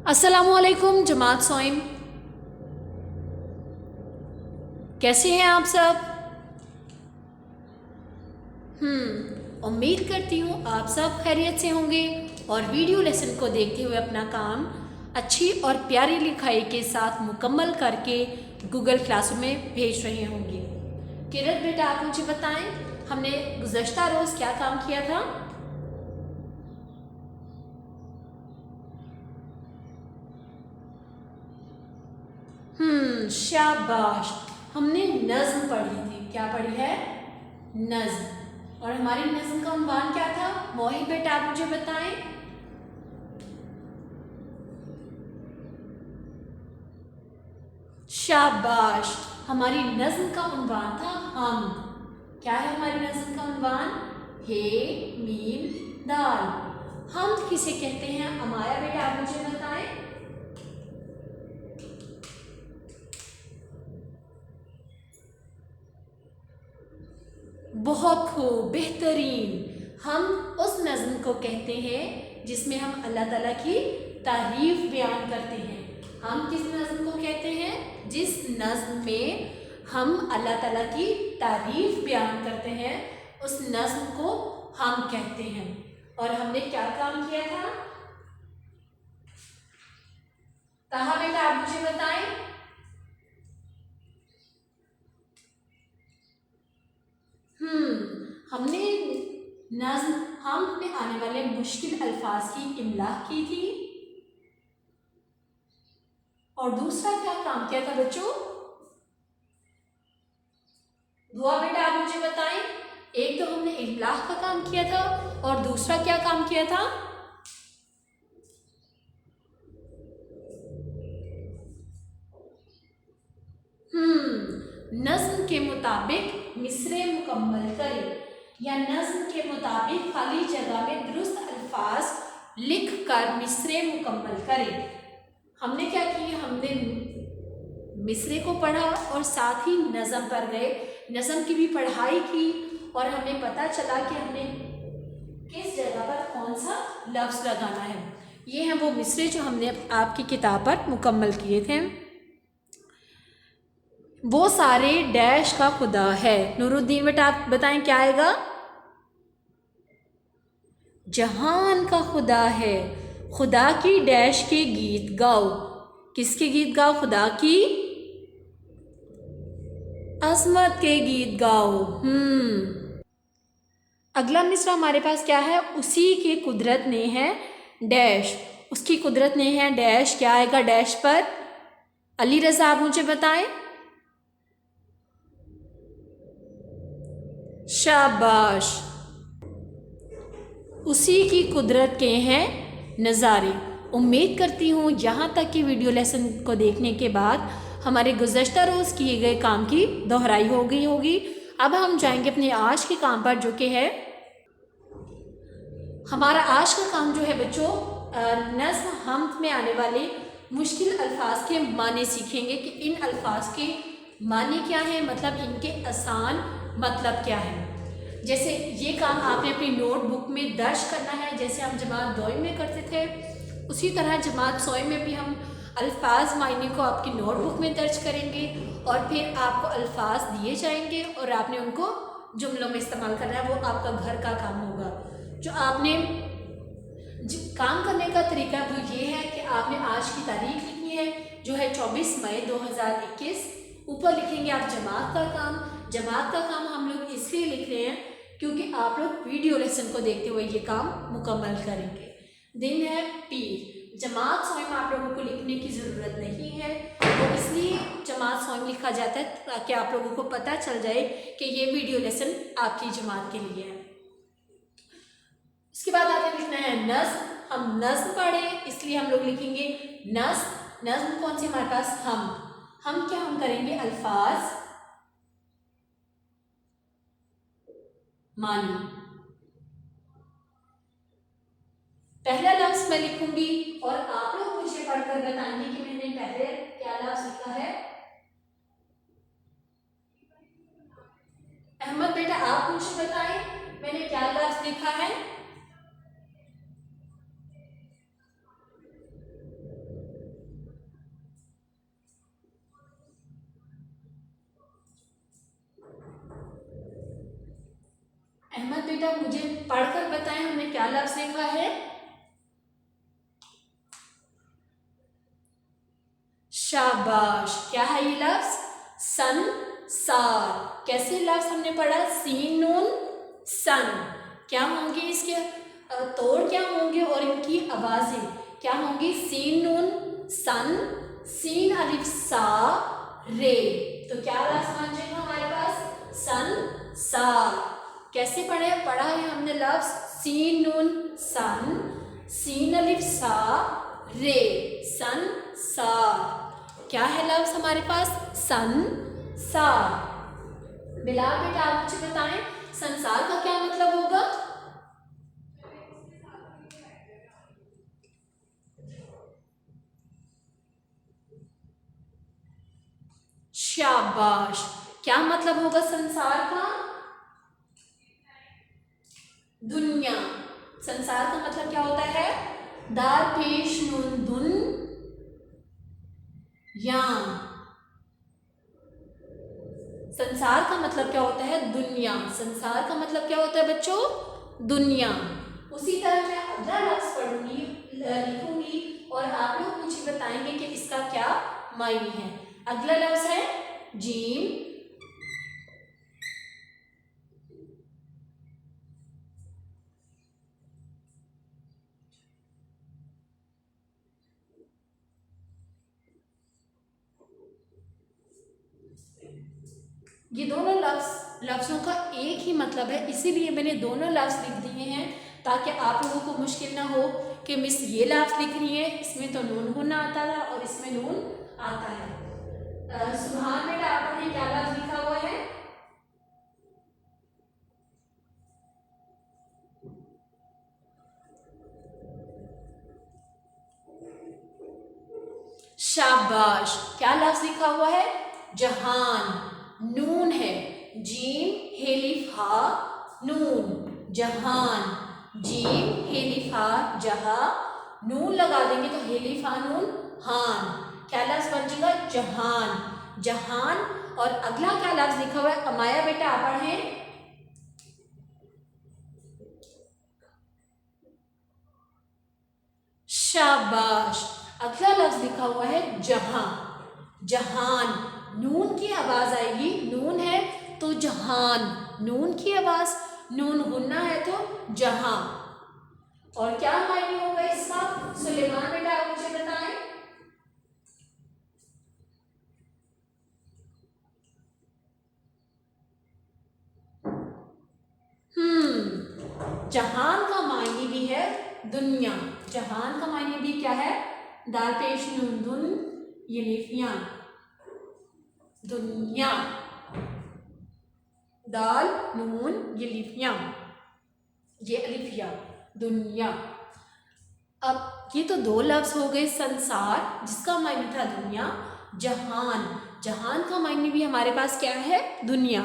अस्सलामुअलैकुम जमात सोइम, कैसे हैं आप सब। उम्मीद करती हूँ आप सब खैरियत से होंगे और वीडियो लेसन को देखते हुए अपना काम अच्छी और प्यारी लिखाई के साथ मुकम्मल करके गूगल क्लासरूम में भेज रहे होंगे। किरत बेटा, आप मुझे बताएं, हमने गुज़श्ता रोज़ क्या काम किया था। शाबाश, हमने नज़्म पढ़ी थी। क्या पढ़ी है? नज़्म। और हमारी नज़्म का उन्वान क्या था? मोहित बेटा, आप मुझे बताएं। शाबाश, हमारी नज़्म का उन्वान था हम। क्या है हमारी नज़्म का उन्वान? हे मीम दाल। हम किसे कहते हैं? अमाया बेटा, आप मुझे बताएं। बहुत खूब, बेहतरीन। हम उस नज़्म को कहते हैं जिसमें हम अल्लाह ताला की तारीफ बयान करते हैं। हम किस नज़्म को कहते हैं? जिस नज़्म में हम अल्लाह ताला की तारीफ बयान करते हैं, उस नज़्म को हम कहते हैं। और हमने क्या काम किया था? ताहा बेटा, आप मुझे बताएं। हमने नज़्म हम में आने वाले मुश्किल अल्फाज की इमला की थी। और दूसरा क्या काम किया था बच्चों? दुआ बेटा, आप मुझे बताएं। एक तो हमने इमलाह का काम किया था और दूसरा क्या काम किया था? नज़्म के मुताबिक मिसरे मुकम्मल करें, या नज़्म के मुताबिक खाली जगह में दुरुस्त अल्फाज लिख कर मिसरे मुकम्मल करें। हमने क्या किया? हमने मिसरे को पढ़ा और साथ ही नज़म पर गए, नज़म की भी पढ़ाई की और हमें पता चला कि हमने किस जगह पर कौन सा लफ्ज़ लगाना है। ये हैं वो मिसरे जो हमने आपकी किताब पर मुकम्मल किए थे। वो सारे डैश का खुदा है। नूरुद्दीन बेटा, आप बताएं क्या आएगा? जहान का खुदा है, खुदा की डैश के गीत गाओ। किसके गीत गाओ? खुदा की अजमत के गीत गाओ। अगला मिसरा हमारे पास क्या है? उसी की कुदरत ने है डैश। उसकी कुदरत ने है डैश। क्या आएगा डैश पर? अली रजा, आप मुझे बताएं। शाबाश, उसी की कुदरत के हैं नज़ारे। उम्मीद करती हूँ यहाँ तक की वीडियो लेसन को देखने के बाद हमारे गुज़श्ता रोज़ किए गए काम की दोहराई हो गई होगी। अब हम जाएंगे अपने आज के काम पर, जो कि है हमारा आज का काम जो है बच्चों, नज़्म हम में आने वाले मुश्किल अल्फाज के माने सीखेंगे कि इन अल्फाज के माने क्या हैं, मतलब इनके आसान मतलब क्या है। जैसे ये काम आपने अपनी नोटबुक में दर्ज करना है, जैसे हम जमात दोई में करते थे, उसी तरह जमात सोई में भी हम अल्फाज मायने को आपकी नोटबुक में दर्ज करेंगे और फिर आपको अल्फाज दिए जाएंगे और आपने उनको जुमलों में इस्तेमाल करना है। वो आपका घर का काम होगा। जो आपने काम करने का तरीका वो ये है कि आपने आज की तारीख लिखनी है, जो है 24 मई 2021। ऊपर लिखेंगे आप जमात का काम। जमात का काम हम लोग इसलिए लिख रहे हैं क्योंकि आप लोग वीडियो लेसन को देखते हुए ये काम मुकम्मल करेंगे। दिन है पीर। जमात सोइम आप लोगों को लिखने की ज़रूरत नहीं है, तो इसलिए जमात सोइम लिखा जाता है ताकि आप लोगों को पता चल जाए कि ये वीडियो लेसन आपकी जमात के लिए है। इसके बाद आपने लिखना है नज़्म। हम नज़्म पढ़े इसलिए हम लोग लिखेंगे नज़्म। नज़्म कौन सी हमारे पास? हम क्या हम करेंगे? अल्फाज मानी। पहला लफ्ज़ मैं लिखूंगी और आप लोग मुझे पढ़कर बताएंगे कि मैंने पहले क्या लफ्ज़ लिखा है। अहमद बेटा, आप मुझे बताएं मैंने क्या लफ्ज़ लिखा है। क्या लफ्ज लिखा है? शाबाश। क्या है ये लफ्ज? संसार। कैसे लफ्ज हमने पढ़ा? सीन नून सन। क्या होंगे इसके तोड़, क्या होंगे और इनकी आवाजें क्या होंगी? सीन नून सन, सीन अलिफ सा रे। तो क्या लफ्ज बन जाएगा हमारे पास? संसार। कैसे पढ़ा है हमने लफ्ज? सीन नून सन, सीन अलिफ सा रे, संसार। क्या है लफ्ज हमारे पास? संसार। बिलाल बेटा आप मुझे बताएं संसार का क्या मतलब होगा? शाबाश। क्या मतलब होगा संसार का? दुनिया। संसार का मतलब क्या होता है? दार पेश नून दुन या। संसार का मतलब क्या होता है? दुनिया। संसार का मतलब क्या होता है बच्चों? दुनिया। उसी तरह मैं अगला लफ्ज पढ़ूंगी, लिखूंगी और आप लोग मुझे बताएंगे कि इसका क्या मायने है। अगला लफ्ज है जीम। ये दोनों लफ्ज़ों का एक ही मतलब है, इसीलिए मैंने दोनों लफ्ज़ लिख दिए हैं ताकि आप लोगों को मुश्किल ना हो कि मिस ये लफ्ज़ लिख रही है, इसमें तो नून गुना आता था और इसमें नून आता है। सुभान बेटा आपने क्या लफ्ज़ लिखा हुआ है? शाबाश। क्या लफ्ज़ लिखा हुआ है? जहान। नून है, जीम हेलिफ हा नून, जहान। जीम हेलिफ हा जहा, नून लगा देंगे तो हेलिफ हा नून हान। क्या लफ्ज बन जाएगा? जहान। जहान। और अगला क्या लफ्ज लिखा हुआ है? अमाया बेटा आप पढ़ें। शाबाश। अगला लफ्ज लिखा हुआ है जहां। जहान। नून की आवाज आएगी, नून है तो जहान, नून की आवाज, नून गुन्ना है तो जहां। और क्या मायने होगा इसका? सुलेमान बेटा आप मुझे बताएं। जहान का मायने भी है दुनिया। जहान का मायने भी क्या है? दाल पेश नून दुन ये लिफिया, दुनिया। दाल नून ये लिफिया, ये अलिफिया, दुनिया। अब ये तो दो लफ्ज हो गए। संसार जिसका मायने था दुनिया, जहान, जहान का मायने भी हमारे पास क्या है? दुनिया।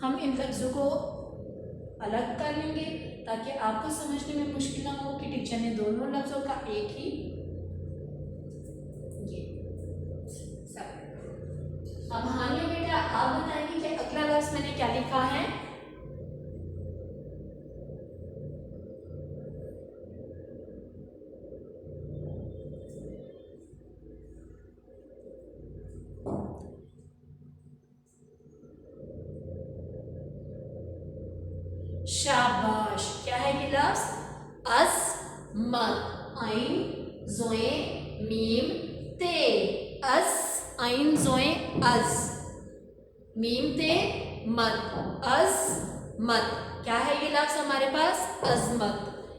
हम इन लफ्ज़ों को अलग कर लेंगे ताकि आपको समझने में मुश्किल ना हो कि टीचर ने दोनों लफ्ज़ों का एक ही ये सब। अब हानिया बेटा आप बताएंगे कि अगला लफ्ज़ मैंने क्या लिखा है? शाबाश। क्या है ये लफ्ज? अस्मत। आइन जोए मीम ते, अस आइन जोए अज, मीम ते मत, अजमत। क्या है ये लफ्ज हमारे पास? अजमत।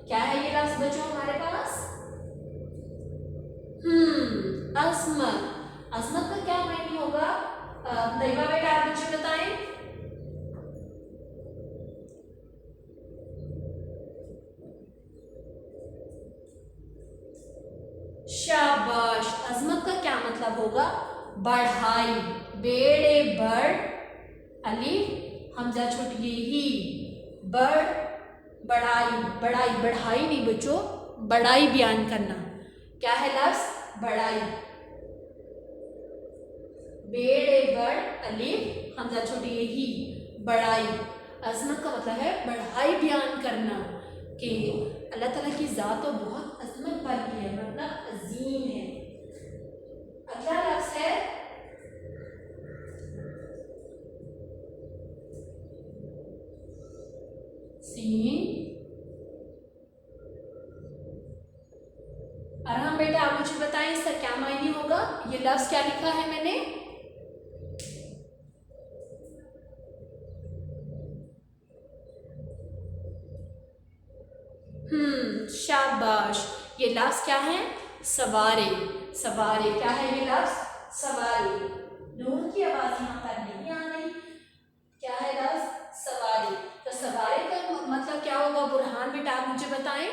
क्या है ये लफ्ज बच्चों हमारे पास? अजमत। अजमत का क्या मायने होगा? तैयबा बेटा आप मुझे बताएं। शाबाश। अजमत का क्या मतलब होगा? बढ़ाई। बेड़े बड़ अलिफ हमजा छोटी ही, बड़ बढ़ाई, बढ़ाई, बढ़ाई नहीं बच्चों, बढ़ाई बयान करना। क्या है लफ्ज? बढ़ाई। बेड़े बड़ अलिफ हमजा छोटी ही, बढ़ाई। अजमत का मतलब है बढ़ाई बयान करना। कि अल्लाह ताला की ज़ात तो बहुत अज़मत वाली है, मतलब अजीम है। अगला लफ्ज़ है सीन। अरहम बेटा आप मुझे बताएं इसका क्या मायने होगा? ये लफ्ज़ क्या लिखा है मैंने? शाबाश। ये लफ्ज़ क्या है? सवारे। सवारे क्या है ये लफ्ज़? सवारे। नून की आवाज़ यहाँ पर नहीं आ रही। क्या है लफ्ज़? सवारे। तो सवारे का मतलब क्या होगा बुरहान बेटा आप मुझे बताएं।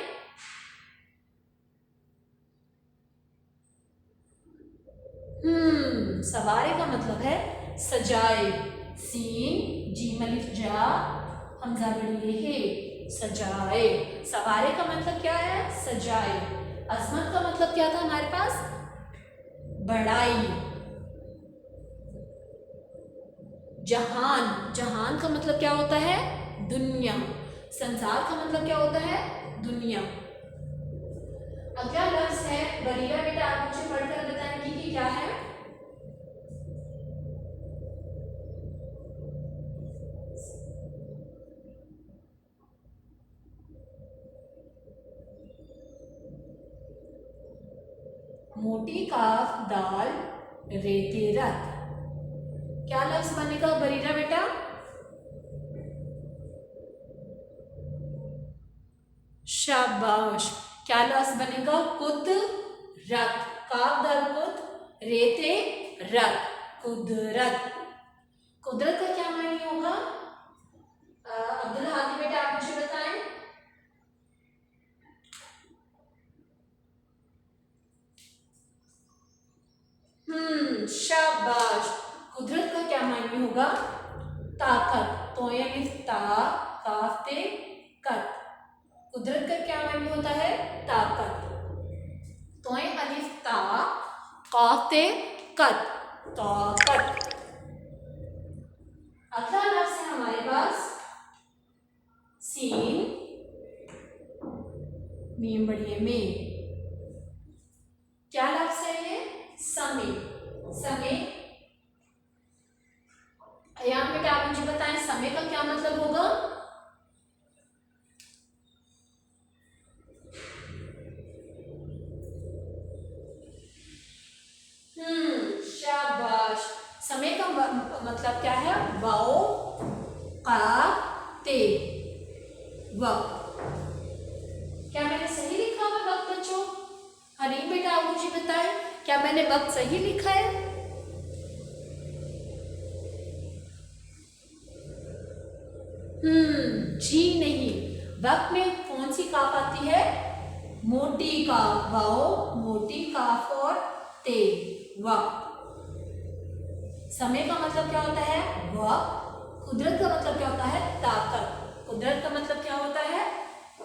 सवारे का मतलब है सजाए। सीन जीम अलिफ जा हमजा बड़ी हे, सजाए। सवारे का मतलब क्या है? सजाए। अजमत का मतलब क्या था हमारे पास? बड़ाई। जहान। जहान का मतलब क्या होता है? दुनिया। संसार का मतलब क्या होता है? दुनिया। अगला लफ्ज़ है बरीरा बेटा आप मुझे पढ़कर बताएंगे कि क्या है? मोटी काफ दाल रेते रत। क्या लफ्ज़ बनेगा बरीरा बेटा? शाबाश। क्या लफ्ज़ बनेगा? कुदरत। काफ दाल कुद रेते रत, कुदरत। कुदरत का क्या मायने होगा? अब्दुल हादी बेटा आप मुझे बताएं। शाबाश। कुदरत का क्या मायने होगा? ताकत। तो ता काफ ते कत। कुदरत का क्या मायने होता है? ताकत। तो अलिफ ता काफ ते कत, ताकत। अगला लफ्ज़ है हमारे पास सीन मीम बड़ी में। क्या लफ्ज़ है ये? समय। समय। अयान बेटा आप मुझे बताएं समय का क्या मतलब होगा? शाबाश। समय का मतलब क्या है? वाओ का ते वक्त। क्या मैंने सही लिखा है वक्त बच्चों? हरीम बेटा आप मुझे बताएं क्या मैंने वक्त सही लिखा है? जी नहीं। वक्त में कौन सी काफ आती है? मोटी काफ। वाओ मोटी काफ और ते वक्त। समय का मतलब क्या होता है? वक्त। कुदरत का मतलब क्या होता है? ताकत। कुदरत का मतलब क्या होता है?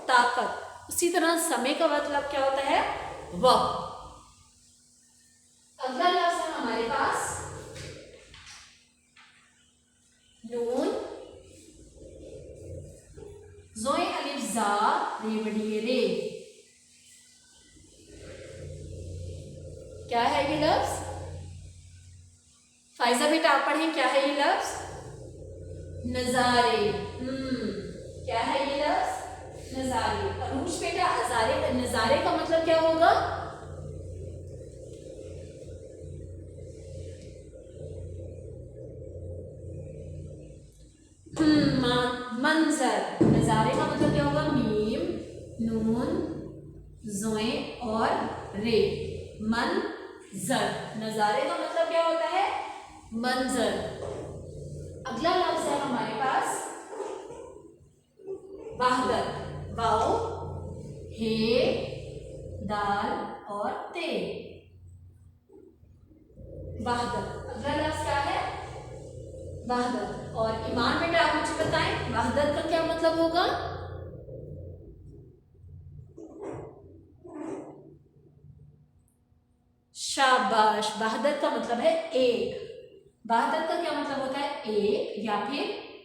ताकत। उसी तरह समय का मतलब क्या होता है? वक्त। अगला लफ्ज़ है हमारे पास नून जोए अलिफ जा रे बड़ी रे। क्या है ये लफ्ज़? फाइजा बेटा आप पढ़ें क्या है ये लफ्ज़? नज़ारे। क्या है ये लफ्ज़? नज़ारे। अरूज बेटा नज़ारे, नज़ारे का मतलब क्या होगा? मंजर। नज़ारे का मतलब क्या होगा? मीम नून जोए और रे, मंजर। नज़ारे का मतलब क्या होता है? मंजर। अगला लफ्ज़ है हमारे पास वहदत। वाओ हे दाल और ते वहदत। अगला लफ्ज़ क्या है? वहदत। और ईमान बेटा आप मुझे बताएं वहदत का क्या मतलब होगा? शाबाश। वहदत का मतलब है एक। वहदत का क्या मतलब होता है? एक या फिर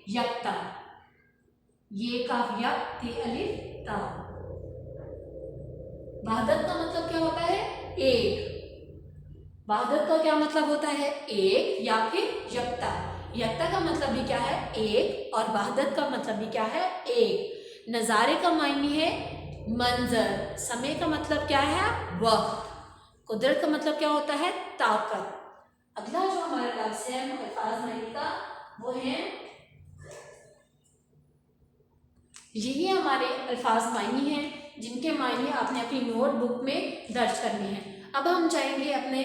यकता। ये काफ यक ते अलिफ ता। वहदत का मतलब क्या होता है? एक। वहदत का क्या मतलब होता है? एक या फिर यकता। यकता का मतलब भी क्या है? एक। और वहदत का मतलब भी क्या है? एक। नज़ारे का मायने है मंजर। समय का मतलब क्या है? वक्त। कुदरत का मतलब क्या होता है? ताकत। अगला जो हमारा लफ्ज़ है अल्फाज मायने का, वो है, यही हमारे अल्फाज मायने हैं जिनके मायने आपने अपनी नोटबुक में दर्ज करने हैं। अब हम जाएंगे अपने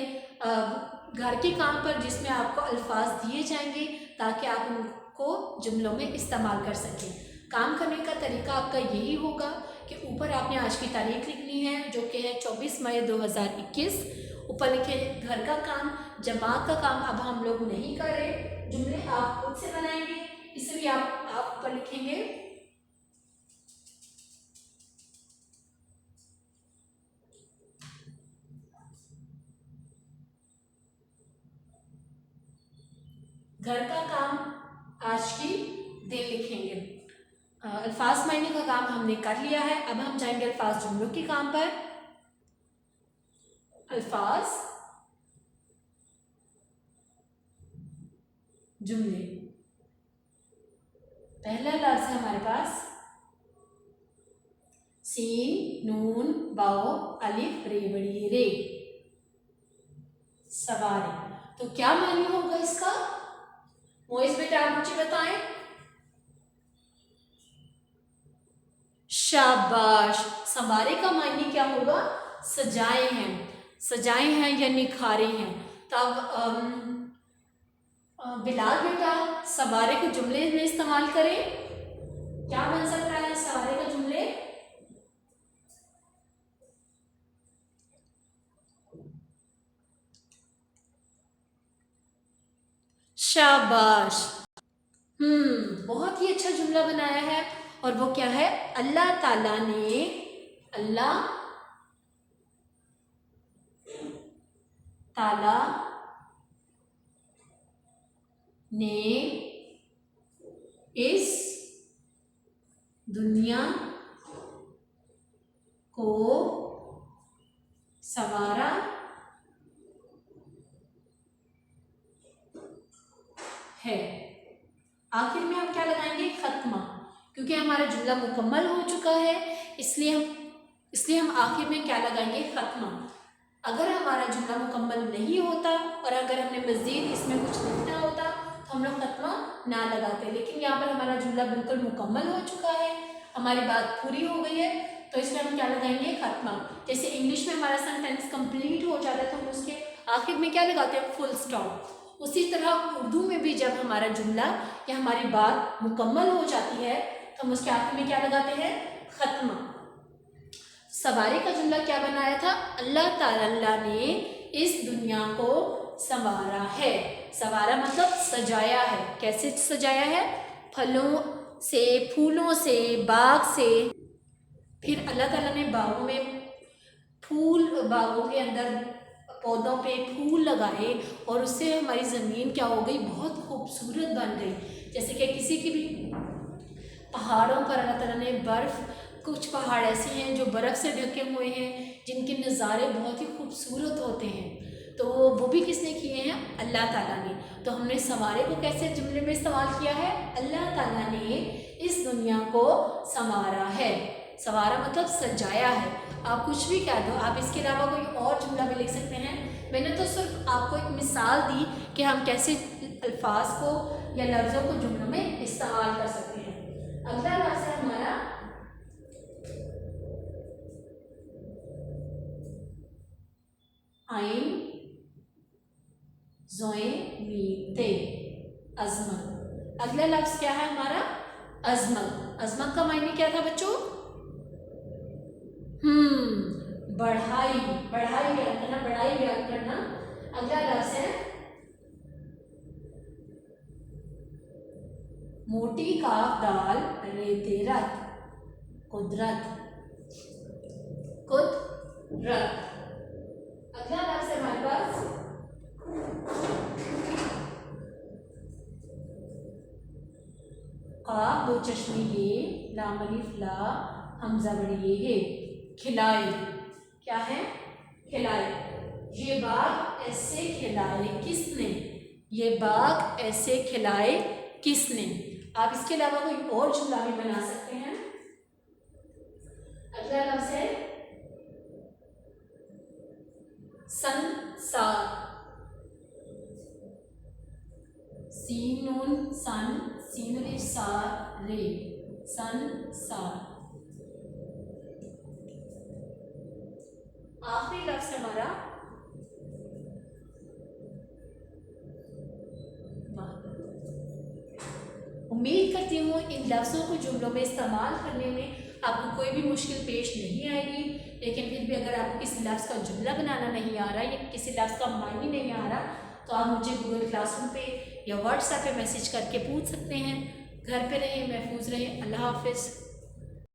घर के काम पर, जिसमें आपको अल्फाज दिए जाएंगे ताकि आप उनको जुमलों में इस्तेमाल कर सकें। काम करने का तरीका आपका यही होगा कि ऊपर आपने आज की तारीख लिखनी है जो कि है 24 मई 2021। ऊपर लिखे घर का काम, जमात का काम अब हम लोग नहीं कर रहे, जुमले आप खुद से बनाएंगे, इसलिए आप ऊपर लिखेंगे घर का काम, आज की दिन लिखेंगे। अल्फाज मायने का काम हमने कर लिया है। अब हम जाएंगे अल्फाज जुमलों के काम पर। अल्फाज जुमले, पहला लफ्ज है हमारे पास सीन नून वाओ अलिफ रे बड़ी रे, सवारी। तो क्या मायने होगा इसका? मोइस बेटा आप मुझे बताएं। शाबाश। सवारे का मायने क्या होगा? सजाए हैं। सजाए हैं या निखारे हैं। तब बिलाल बेटा सवारे को जुमले में इस्तेमाल करें, क्या बन सकता है सवारे का जुमले? शाबाश। बहुत ही अच्छा जुमला बनाया है। और वो क्या है? अल्लाह ताला ने, अल्लाह ताला ने इस दुनिया को संवारा है। आखिर में हम क्या लगाएंगे? खत्मा, क्योंकि हमारा जुमला मुकम्मल हो चुका है, इसलिए हम आखिर में क्या लगाएंगे? खत्मा। अगर हमारा जुमला मुकम्मल नहीं होता और अगर हमने मज़ीद इसमें कुछ लिखना होता तो हम लोग खत्मा ना लगाते, लेकिन यहाँ पर हमारा जुमला बिल्कुल मुकम्मल हो चुका है, हमारी बात पूरी हो गई है, तो इसमें हम क्या लगाएंगे? खत्मा। जैसे इंग्लिश में हमारा सेंटेंस कंप्लीट हो जाता है तो हम उसके आखिर में क्या लगाते हैं? Full stop. उसी तरह उर्दू में भी जब हमारा जुमला या हमारी बात मुकम्मल हो जाती है तो हम उसके आखिर में क्या लगाते हैं? खत्मा। सवारी का जुमला क्या बनाया था? अल्लाह ताला ने इस दुनिया को संवारा है। संवारा मतलब सजाया है। कैसे सजाया है? फलों से, फूलों से, बाग से। फिर अल्लाह ताला ने बागों में फूल, बागों के अंदर पौधों पे फूल लगाए और उससे हमारी ज़मीन क्या हो गई? बहुत खूबसूरत बन गई। जैसे कि किसी की भी पहाड़ों पर अल्लाह ताला ने कुछ पहाड़ ऐसे हैं जो बर्फ़ से ढके हुए हैं, जिनके नज़ारे बहुत ही खूबसूरत होते हैं, तो वो भी किसने किए हैं? अल्लाह ताला ने। तो हमने संवारे को कैसे जुमले में इस्तेमाल किया है? अल्लाह ताला ने इस दुनिया को संवारा है। संवारा मतलब सजाया है। आप कुछ भी कह दो, आप इसके अलावा कोई और जुमला भी लिख सकते हैं। मैंने तो सिर्फ आपको एक मिसाल दी कि हम कैसे अल्फाज को या लफ्ज़ों को जुमलों में इस्तेमाल कर सकते हैं। अगला लफ्ज़ है हमारा आइन जोए मीते, अजमत। अगला लफ्ज़ क्या है हमारा? अजमत। अजमत का मायने क्या था बच्चों? बढ़ाई, बढ़ाई बयान करना, बढ़ाई बयान करना। अगला लफ्ज़ है मोटी काफ दाल रेते रत, कुदरत, कुदरत। अगला लफ्ज़ है हमारे पास काफ दो चश्मे ये, लाम अलिफ ला, हमजा बड़ी ये है, खिलाई। क्या है, खिलाए। ये बाग ऐसे खिलाए किसने, ये बाग ऐसे खिलाए किसने। आप इसके अलावा कोई और जुमला भी बना सकते हैं। अगला लफ्ज है संसार, सीन नून सन, सीन अलिफ सार रे, संसार। आखिरी लफ्ज हमारा उम्मीद करती हूँ इन लफ्ज़ों को जुमलों में इस्तेमाल करने में आपको कोई भी मुश्किल पेश नहीं आएगी। लेकिन फिर भी अगर आपको किसी लफ्ज़ का जुमला बनाना नहीं आ रहा या किसी लफ्ज़ का मायने नहीं आ रहा तो आप मुझे गूगल क्लासरूम पे या व्हाट्सएप पे मैसेज करके पूछ सकते हैं। घर पे रहें, महफूज रहें। अल्लाह हाफिज़।